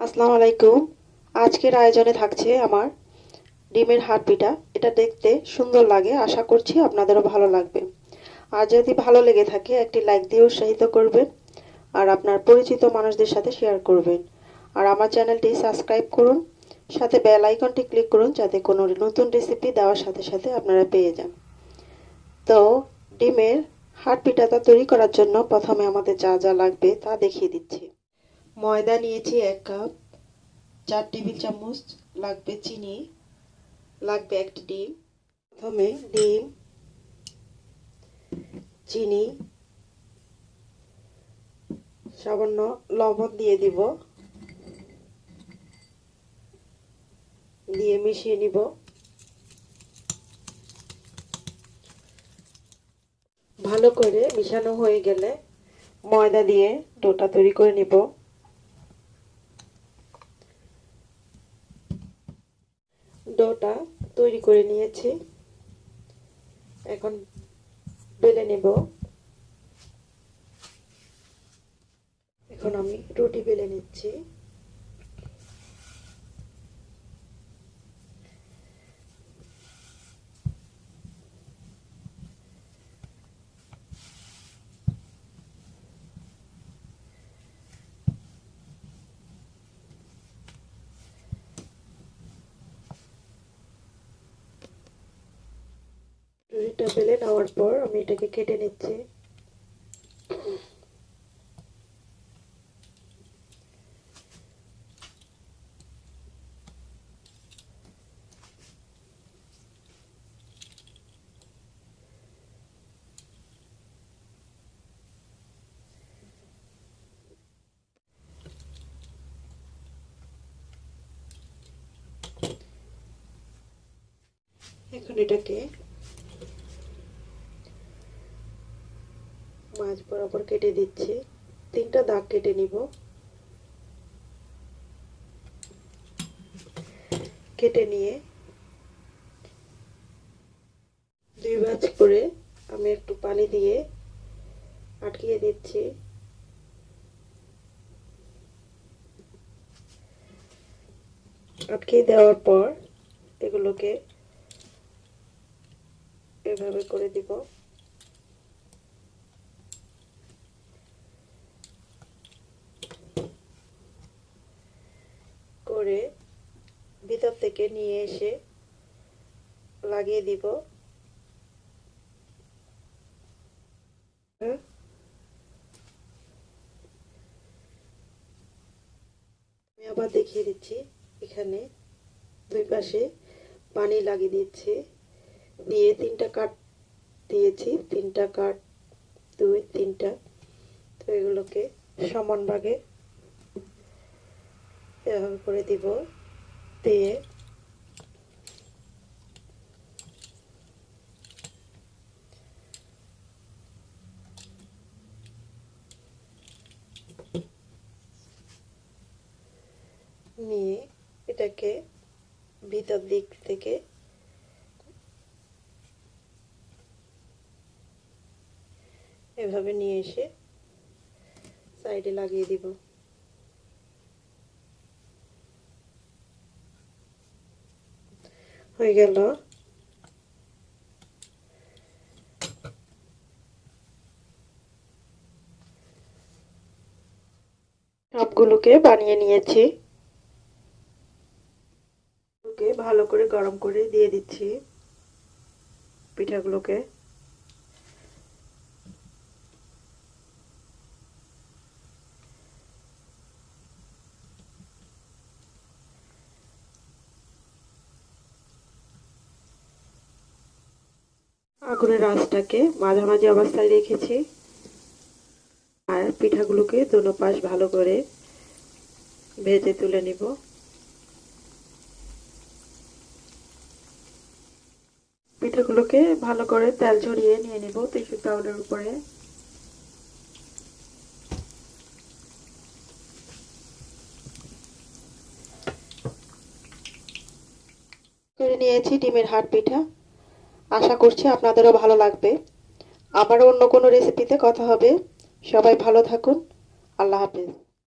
আসসালামু আলাইকুম। আজকের আয়োজনে থাকছে আমার ডিমের হাড় পিঠা। এটা দেখতে সুন্দর লাগে, আশা করছি আপনাদেরও ভালো লাগবে। আর যদি ভালো লেগে থাকে একটি লাইক দিয়ে উৎসাহিত করবেন আর আপনার পরিচিত মানুষদের সাথে শেয়ার করবেন। আর আমার চ্যানেলটি সাবস্ক্রাইব করুন, সাথে বেল আইকনটি ক্লিক করুন যাতে কোনো নতুন রেসিপি দেওয়ার সাথে সাথে আপনারা পেয়ে যান। তো ডিমের হাড় পিঠাটা তৈরি করার জন্য প্রথমে আমাদের যা যা লাগবে তা দেখিয়ে দিচ্ছি। ময়দা নিয়েছি 1 কাপ, 4 টেবিল চামচ লাগবে চিনি, লাগবে একটি ডিম। প্রথমে ডিম, চিনি, সামান্য লবণ দিয়ে দিব, দিয়ে মিশিয়ে নিব। ভালো করে মিশানো হয়ে গেলে ময়দা দিয়ে ডোটা তৈরি করে নিব। ডোটা তৈরি করে নিয়েছি, এখন বেলে নেব। এখন আমি রুটি বেলে নিচ্ছি। রুটিটা বেলে নেওয়ার পর আমি এটাকে কেটে নিচ্ছি। এখন এটাকে মাঝ বরাবর কেটে দিচ্ছি। 3টা দাগ কেটে নিব। কেটে নিয়ে 2 ভাঁজ করে আমি একটু পানি দিয়ে আটকিয়ে দিচ্ছি। আটকিয়ে দেওয়ার পর এগুলোকে এভাবে করে দিব। করে ভিতর থেকে নিয়ে এসে লাগিয়ে দিব। আমি আবার দেখিয়ে দিচ্ছি। এখানে 2 পাশে পানি লাগিয়ে দিচ্ছি, দিয়ে 3টা কাট দিয়েছি। 3টা কাট, 2 3টা। তো এগুলোকে সমান ভাগে এভাবে করে দিব। দিয়ে নিয়ে এটাকে ভিতর দিক থেকে এভাবে নিয়ে এসে সাইডে লাগিয়ে দিব। হয়ে গেল। সবগুলোকে বানিয়ে নিয়েছি। ভালো করে গরম করে দিয়ে দিচ্ছি পিঠাগুলোকে। আগুনের আঁচটাকে মাঝামাঝি অবস্থায় রেখেছি আর পিঠাগুলোকে দোনো পাশ ভালো করে ভেজে তুলে নিব। পিঠাগুলোকে ভালো করে তেল ঝরিয়ে নিয়ে নিব টিস্যু টাওয়ালের উপরে। করে নিয়েছি ডিমের হাড় পিঠা। আশা করছি আপনাদেরও ভালো লাগবে। আবারও অন্য কোনো রেসিপিতে কথা হবে। সবাই ভালো থাকুন। আল্লাহ হাফেজ।